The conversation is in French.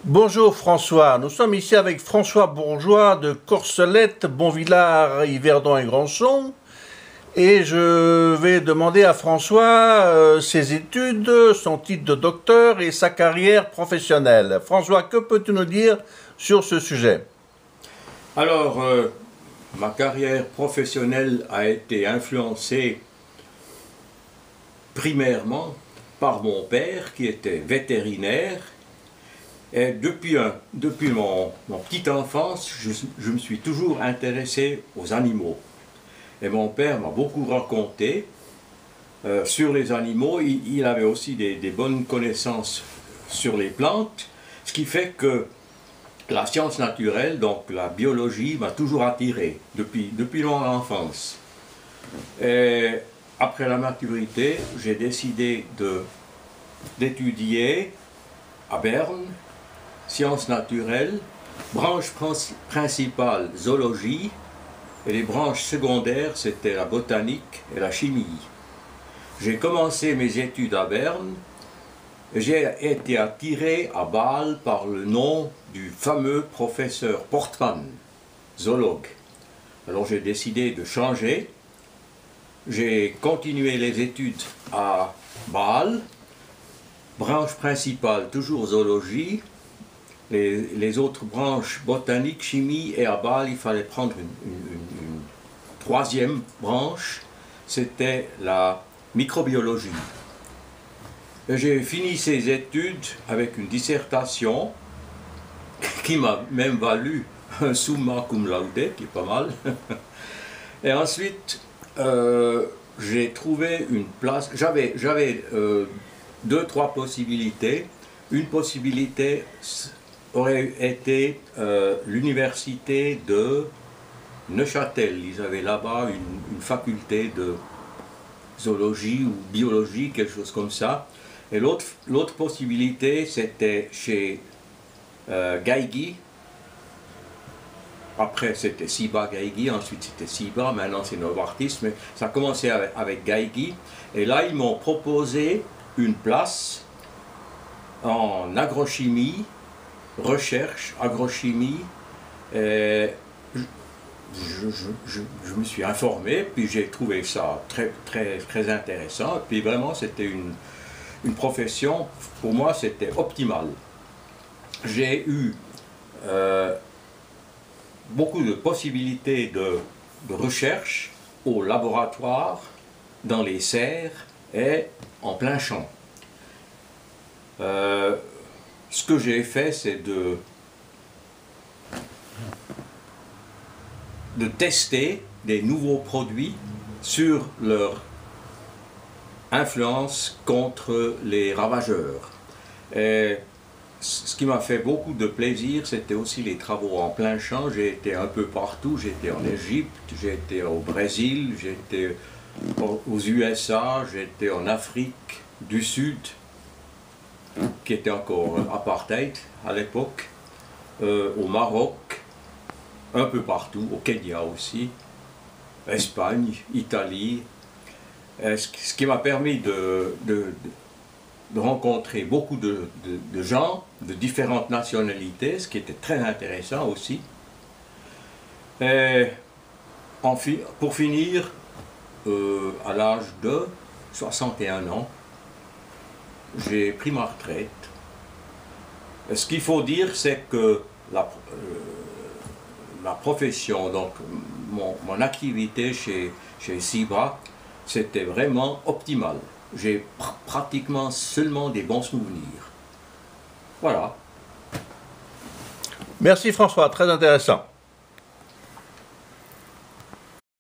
Bonjour François, nous sommes ici avec François Bourgeois de Corcelette, Bonvillars, Yverdon et Grandson. Et je vais demander à François ses études, son titre de docteur et sa carrière professionnelle. François, que peux-tu nous dire sur ce sujet? Alors, ma carrière professionnelle a été influencée primairement par mon père qui était vétérinaire. Et depuis mon petite enfance, je me suis toujours intéressé aux animaux. Et mon père m'a beaucoup raconté sur les animaux. Il avait aussi des bonnes connaissances sur les plantes, ce qui fait que la science naturelle, donc la biologie, m'a toujours attiré depuis mon enfance. Et après la maturité, j'ai décidé d'étudier à Berne, sciences naturelles, branche principale zoologie, et les branches secondaires c'était la botanique et la chimie. J'ai commencé mes études à Berne. J'ai été attiré à Bâle par le nom du fameux professeur Portman, zoologue. Alors j'ai décidé de changer. J'ai continué les études à Bâle, branche principale toujours zoologie, les autres branches botanique, chimie, et à Bâle il fallait prendre une troisième branche, c'était la microbiologie. J'ai fini ces études avec une dissertation qui m'a même valu un summa cum laude, qui est pas mal. Et ensuite, j'ai trouvé une place. J'avais deux, trois possibilités. Une possibilité aurait été l'université de Neuchâtel. Ils avaient là-bas une faculté de zoologie ou biologie, quelque chose comme ça. Et l'autre possibilité, c'était chez Geigy. Après, c'était Ciba-Geigy, ensuite c'était Ciba, maintenant c'est Novartis, mais ça a commencé avec Geigy. Et là, ils m'ont proposé une place en agrochimie, recherche, agrochimie. Et je me suis informé, puis j'ai trouvé ça très intéressant. Et puis vraiment, c'était une profession, pour moi, c'était optimal. J'ai eu beaucoup de possibilités de recherche au laboratoire, dans les serres et en plein champ. Ce que j'ai fait, c'est de tester des nouveaux produits sur leur influence contre les ravageurs. Et ce qui m'a fait beaucoup de plaisir, c'était aussi les travaux en plein champ. J'ai été un peu partout, j'ai été en Égypte, j'ai été au Brésil, j'ai été aux USA, j'ai été en Afrique du Sud, qui était encore apartheid à l'époque, au Maroc, un peu partout, au Kenya aussi, Espagne, Italie, ce qui m'a permis de rencontrer beaucoup de gens de différentes nationalités, ce qui était très intéressant aussi. Et pour finir, à l'âge de 61 ans, j'ai pris ma retraite. Ce qu'il faut dire, c'est que ma profession, donc mon activité chez Ciba, c'était vraiment optimal. J'ai pratiquement seulement des bons souvenirs. Voilà. Merci François, très intéressant.